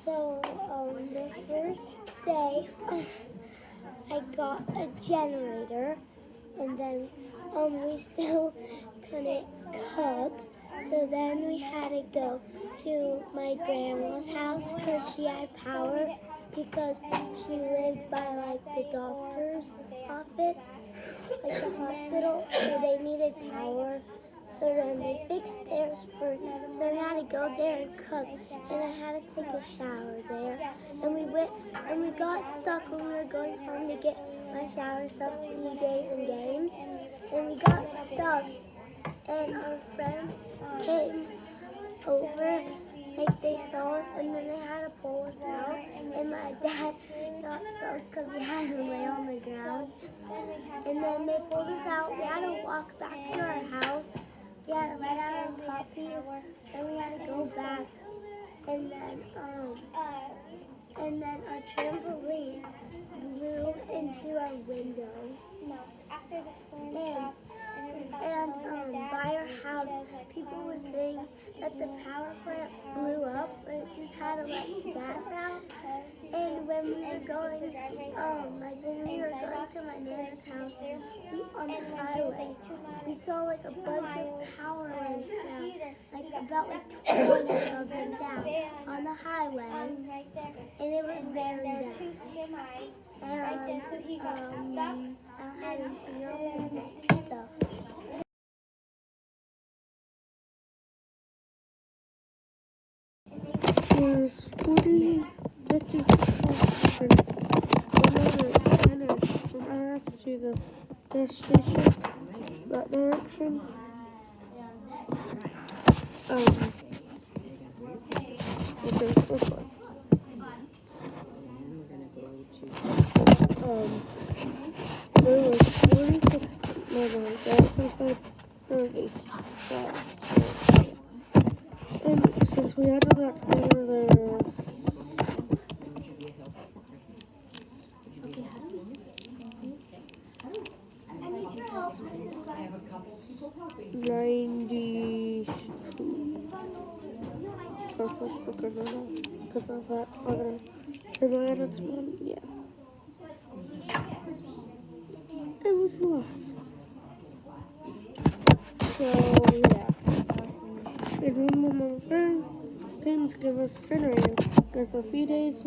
So the first day, I got a generator, and then we still couldn't cook. So then we had to go to my grandma's house because she had power because she lived by like the doctor's office, like the hospital, so they needed power. So then they fixed theirs first. So then I had to go there and cook, and I had to take a shower there. And we got stuck when we were going home to get my shower stuff, PJs and games. And we got stuck, and our friends came over, like they saw us, and then they had to pull us out. And my dad got stuck because we had to lay on the ground. And then they pulled us out. We had to walk back to our house. We had to let out our puppies, and we had to go back. And then our trampoline blew into our window. And by our house, people were saying that the power plant blew up, but it just had to let gas out. And when we were going, to my nana's house, on the highway, we saw like a bunch of power lines down, like about like 20 of them down on the highway, and it was very bad. And I don't have anything else to say, so. There's 40 bitches and I asked you this gas station, that direction. Okay, this way. There was 46 neighborhoods, right? 30. And since we had all that together, there's 90. Because of that other. In my head, it's one, yeah. It was a lot. So, yeah. And then when my friend came to give us a generator, because for a few days,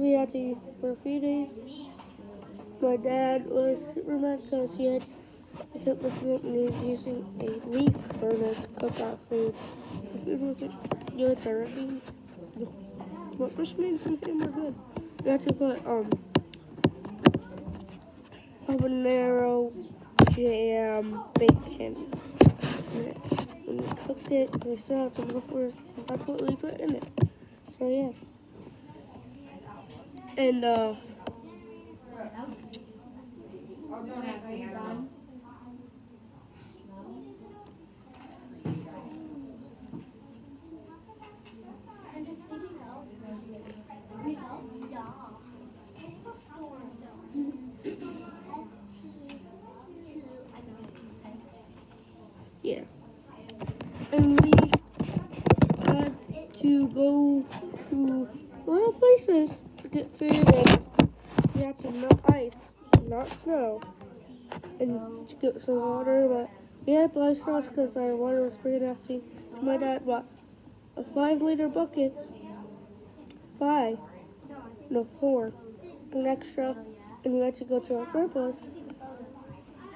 my dad was super mad because he kept listening and he was using a leaf burner to cook our food. The food wasn't good, the beans. But fish beans and him were good. We had to put habanero jam bacon in it. When we cooked it, we still had some leftovers. That's what we put in it. So yeah. And yeah. And we had to go to a lot of places to get food, and we had to melt ice, not snow, and to get some water, but we had life sauce because our water was pretty nasty. My dad bought a 5-liter bucket, 4, an extra, and we had to go to our grandpa's,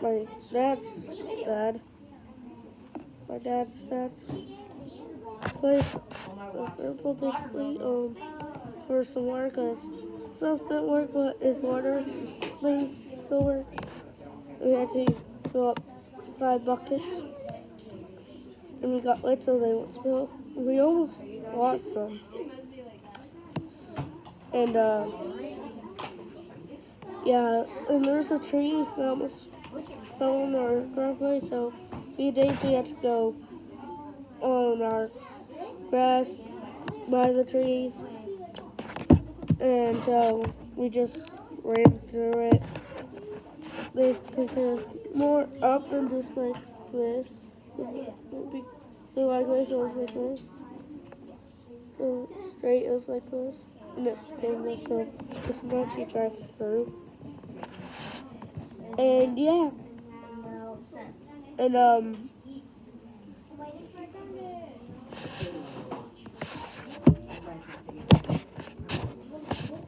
my dad's place. Grandpa basically for some water because cells didn't work, but his water thing still worked. We had to fill up 5 buckets, and we got lit so they won't spill. We almost lost some. And yeah, and there's a tree that almost fell on our driveway, so a few days we had to go on our grass by the trees, and we just ran through it. Because there's more up than just like this. So like this, it was like this. So straight, it was like this. and it's famous, so you can actually drive through. And yeah,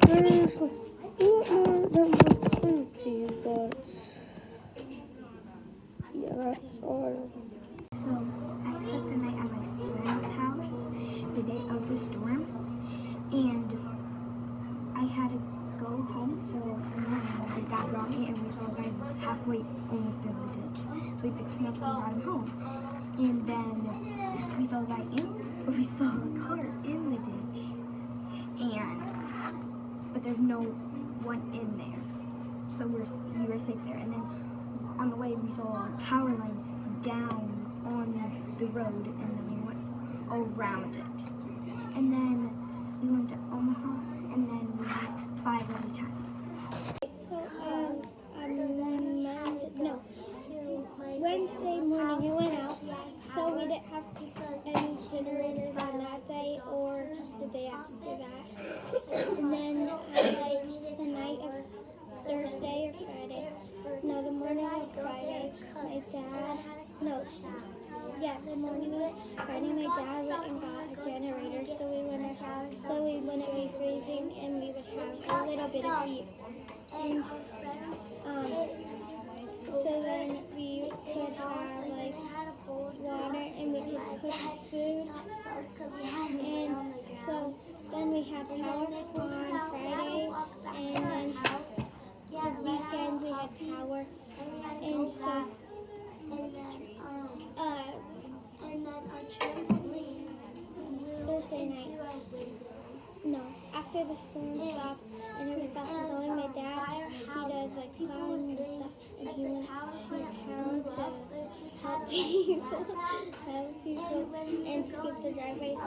and there's a lot more that I'll explain to you, but yeah, that's all. So I spent the night at my friend's house the day of the storm, and I had to go home. So my dad brought me, and we saw a guy halfway almost in the ditch. So we picked him up and brought him home. And then we saw a car in the ditch, but there's no one in there. So we were safe there. And then on the way we saw a power line down on the road, and then we went around it. And then we went to Omaha, and then we went 5 other times. So, Wednesday morning we went out, so we didn't have any generators on that day or the day after that. And then the night of Thursday or Friday, no, the morning of Friday, the morning of Friday, my dad went and got a generator, so we wouldn't be freezing, and we would have a little bit of heat. And so then we could have like water, and we could cook food. And so then we had power on Friday, and then the weekend we had power. And so Thursday night. No, after the storm stopped and it stopped snowing, my dad, he does like plowing and stuff, and he went to town to help people and scoop the driveways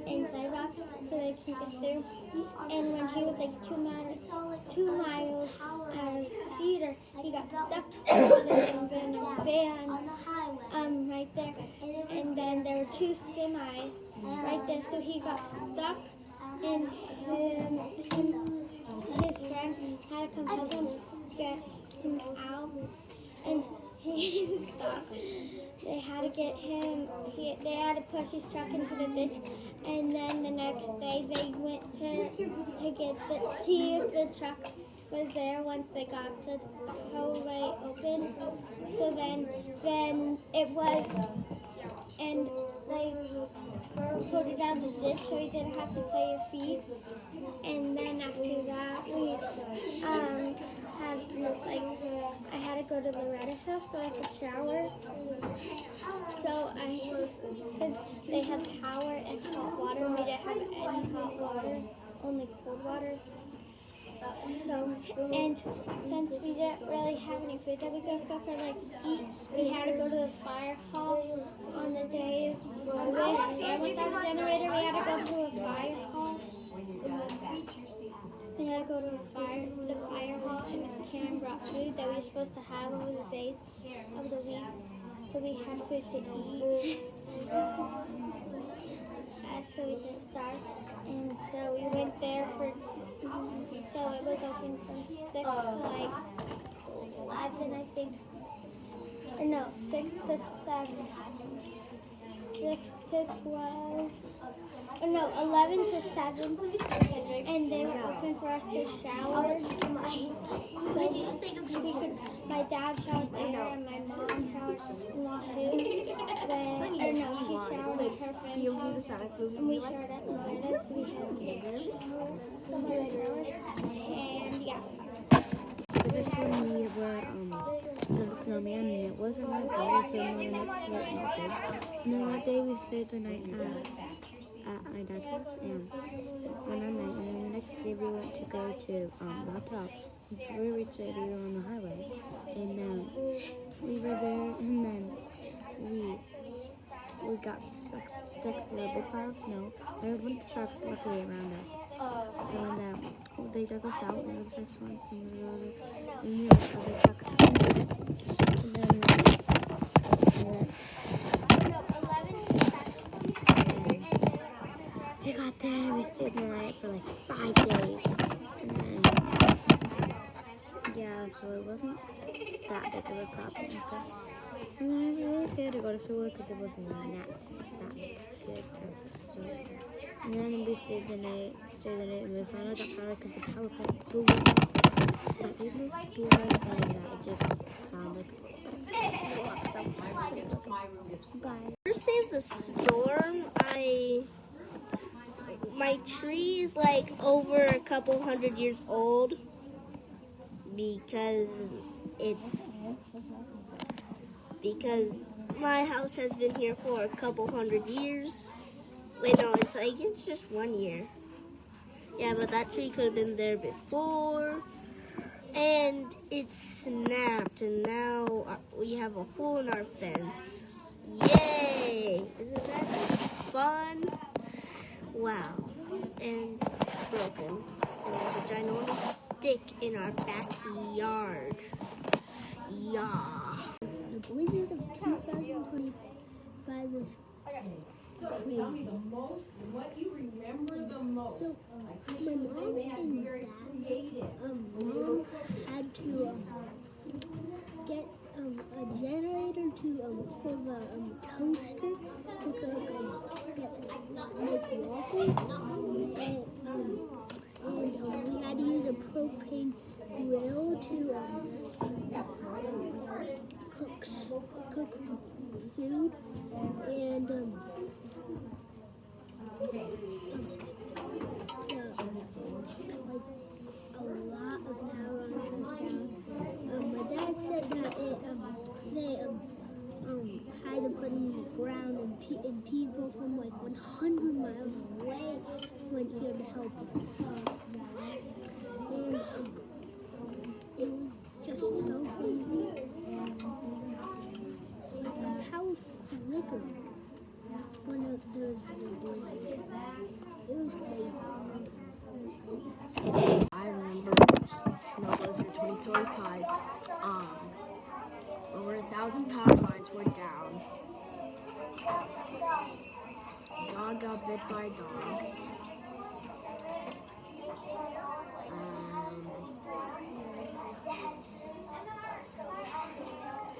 and sidewalks so they can get through. And when he was like 2 miles out of Cedar, he got stuck in a van right there. And then there were 2 semis right there, so he got stuck. And his friend had to come help him get him out, and he stopped. They had to get him. They had to push his truck into the ditch, and then the next day they went to get the key if the truck was there once they got the highway open. So then it was. And they put it down the ditch so he didn't have to pay a fee. And then after that, we I had to go to Loretta's house so I could shower. So because they had power and hot water, we didn't have any hot water, only cold water. So, and since we didn't really have any food that we could cook or eat, we had to go to the fire hall on the days and without a generator, we had to go to a fire hall. We had to go to the fire hall, and Karen brought food that we were supposed to have over the days of the week. So we had food to eat. So we didn't starve, and so we went there so it was open from 6 to 11, I think. Or no, 6 to 7. 6 to 12. Or no, 11 to 7. And they were open for us to shower. My dad showered there, and my mom showered in Wahoo. She showered with her friends. And we showered at Loretta's. We had and yeah. This when we were the snowman, and it wasn't my fault, so we were next to it melted. And then that day we stayed the night at my dad's house, and one night, and then the next day we went to go to motel. Before we reached it, we were on the highway, and we were there, and then we got stuck through a big pile of snow. There were a bunch of trucks luckily around us. So when they dug us out, we were the first ones, and we were other trucks. And then we got that day we stayed the night for like 5 days. And then, yeah, so it wasn't that big of a problem. So, and then I was really scared to go to school because it wasn't that good. So, and then we stayed the night, and we finally got power because the power cut blew up. But even those people are saying that it just sounded like bye. First day of the storm, my tree is like over a couple hundred years old because my house has been here for a couple hundred years. Wait, no, it's just 1 year. Yeah, but that tree could have been there before. And it snapped, and now we have a hole in our fence. Yay! Isn't that fun? Wow. And it's broken. And there's a ginormous stick in our backyard. Yeah. The blizzard of 2025 was crazy. Tell me the most, what you remember the most. So, my mom and dad, mom had to get a generator for the toaster to make waffles, and we had to use a propane grill to cook food, and a lot of power on shutdown. My dad said that they had to put in the ground, and people from like 100 miles away went here to help us. And it was just so crazy. The power flickered when it was crazy. I remember Snow Blizzard 2025. Over 1,000 power lines were down. Dog got bit by a dog.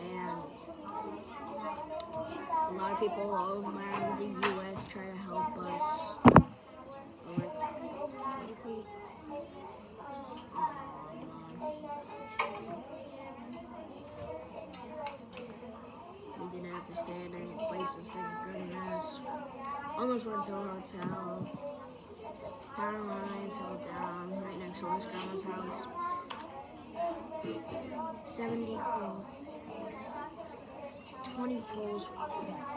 And a lot of people all around the U.S. try to help us. We didn't have to stay in any places that could goodness. Almost went to a hotel. Power line fell down right next to his grandma's house. 20 poles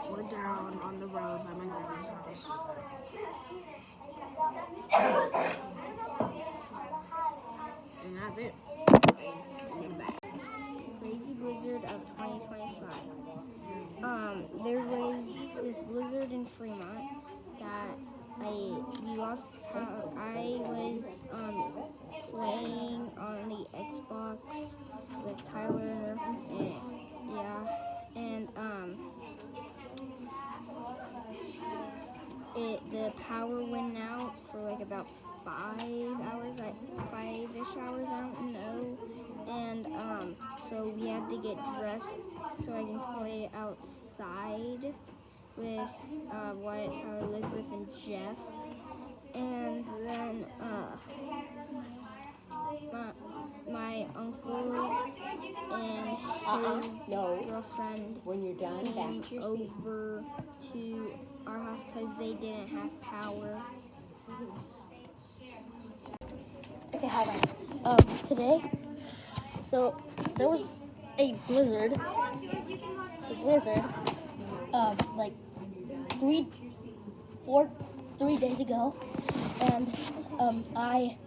were down on the road by my grandma's house. And that's it. Crazy blizzard of 2025. There was this blizzard in Fremont that we lost power. I was playing on the Xbox with Tyler, and the power went out for like about 5 hours, like 5-ish hours, I don't know. And so we had to get dressed so I can play outside with Wyatt, Tyler, Elizabeth, and Jeff. And then my uncle and his girlfriend when you're done, came back to your seat. over to our house because they didn't have power. Okay, hi guys. Today, so there was a blizzard, like 3 days ago, and I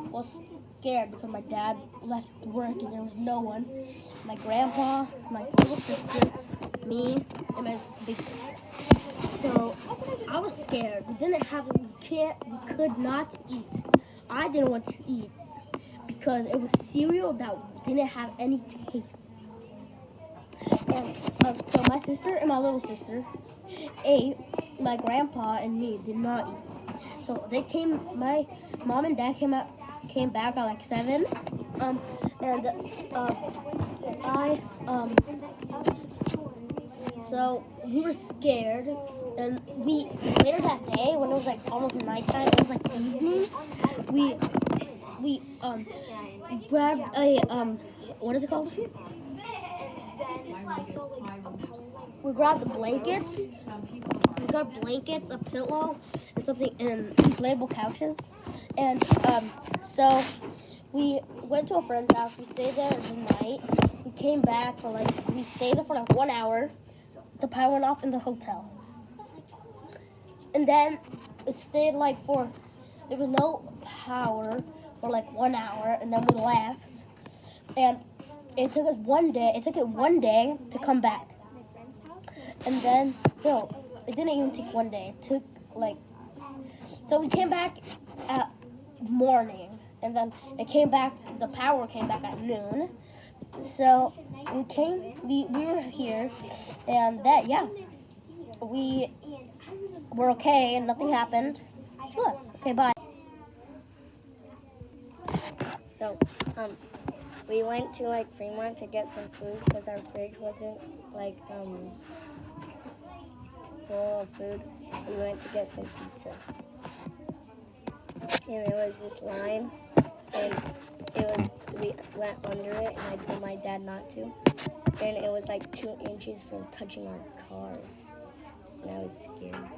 was scared because my dad left work and there was no one. My grandpa, my little sister, me, and my big sister. So I was scared. We didn't have, we could not eat. I didn't want to eat because it was cereal that didn't have any taste. And so my sister and my little sister ate. My grandpa and me did not eat. So so they came. My mom and dad came back at like 7. And so we were scared, and we later that day when it was like almost nighttime, it was like evening. We grabbed a what is it called? We grabbed the blankets. We got blankets, a pillow, and something, and inflatable couches. And so we went to a friend's house. We stayed there the night. We came back we stayed there for like 1 hour. The power went off in the hotel. And then it stayed there was no power for like 1 hour, and then we left. And it took it one day to come back. And then, no, it didn't even take 1 day. It took so we came back at morning, and then the power came back at noon. So we were here, and we were okay, and nothing happened to us. Okay, bye. So, we went to Fremont to get some food because our fridge wasn't full of food. We went to get some pizza. And there was this line, and we went under it, and I told my dad not to. And it was like 2 inches from touching our car. And I was scared.